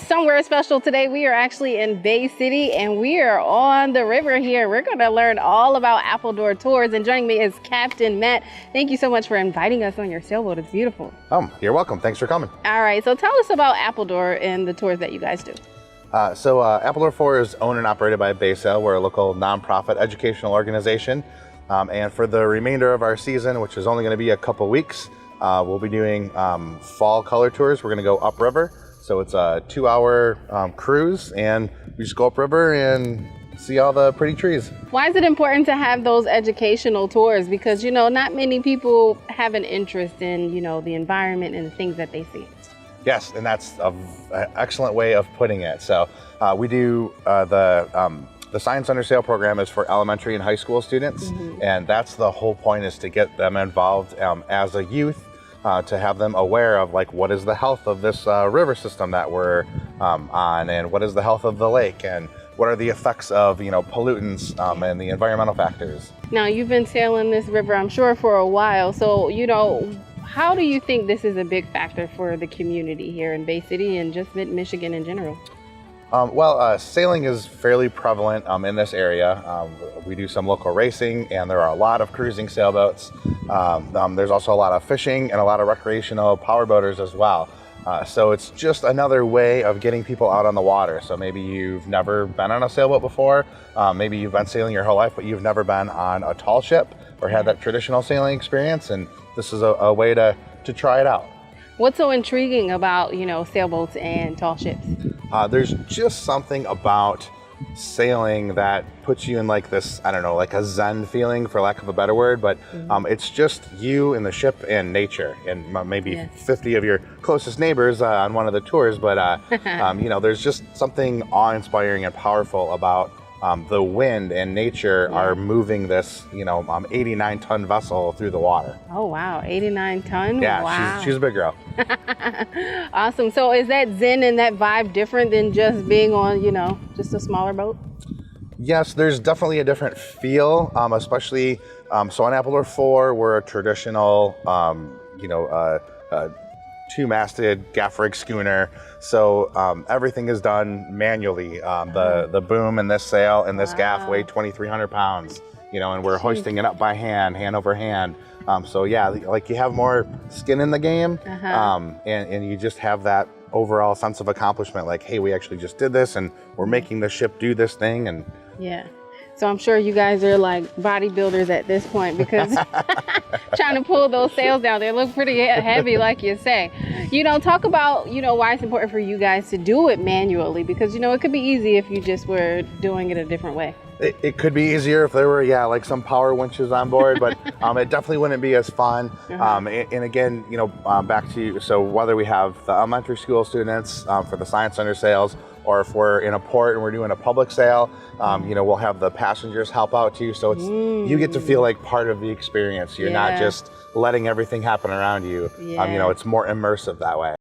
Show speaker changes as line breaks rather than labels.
somewhere special today. We are actually in Bay City and we are on the river here. We're going to learn all about Appledore Tours, and joining me is Captain Matt. Thank you so much for inviting us on your sailboat. It's beautiful.
You're welcome. Thanks for coming.
All right, so tell us about Appledore and the tours that you guys do.
Appledore 4 is owned and operated by BaySail. We're a local nonprofit educational organization. And for the remainder of our season, which is only going to be a couple weeks, we'll be doing fall color tours. We're going to go upriver. So it's a 2-hour cruise, and we just go upriver and see all the pretty trees.
Why is it important to have those educational tours? Because, you know, not many people have an interest in, you know, the environment and the things that they see.
Yes, and that's an excellent way of putting it. So we do the Science Under Sail program is for elementary and high school students, and that's the whole point, is to get them involved as a youth, to have them aware of, like, what is the health of this river system that we're on, and what is the health of the lake, and what are the effects of, you know, pollutants and the environmental factors.
Now, you've been sailing this river, I'm sure, for a while. So, you know, how do you think this is a big factor for the community here in Bay City and just Mid-Michigan in general?
Sailing is fairly prevalent in this area. We do some local racing, and there are a lot of cruising sailboats. There's also a lot of fishing and a lot of recreational powerboaters as well. So it's just another way of getting people out on the water. So maybe you've never been on a sailboat before. Maybe you've been sailing your whole life, but you've never been on a tall ship or had that traditional sailing experience. And this is a way to try it out.
What's so intriguing about, you know, sailboats and tall ships?
There's just something about sailing that puts you in, like, this, I don't know, like a Zen feeling, for lack of a better word, but it's just you and the ship and nature, and maybe 50 of your closest neighbors on one of the tours, but you know, there's just something awe-inspiring and powerful about the wind and nature are moving this, you know, 89-ton vessel through the water.
Oh, wow, 89 ton?
Yeah,
wow.
she's a big girl.
Awesome. So is that zen and that vibe different than just being on, you know, just a smaller boat?
Yes, there's definitely a different feel, especially, so on Appledore 4, we're a traditional, you know, two-masted gaff rig schooner. So everything is done manually. The boom and this sail and this gaff weigh 2,300 pounds, you know, and we're hoisting it up by hand over hand. So yeah, like, you have more skin in the game, and you just have that overall sense of accomplishment, like, hey, we actually just did this, and we're making the ship do this thing. And
yeah. So I'm sure you guys are like bodybuilders at this point, because trying to pull those sails down, they look pretty heavy, like you say. You know, talk about, you know, why it's important for you guys to do it manually, because, you know, it could be easy if you just were doing it a different way.
It could be easier if there were, like some power winches on board, but it definitely wouldn't be as fun. And again, you know, back to, so whether we have the elementary school students for the Science Under Sails, or if we're in a port and we're doing a public sail, you know, we'll have the passengers help out too. So it's, you get to feel like part of the experience. You're not just letting everything happen around you. You know, it's more immersive that way.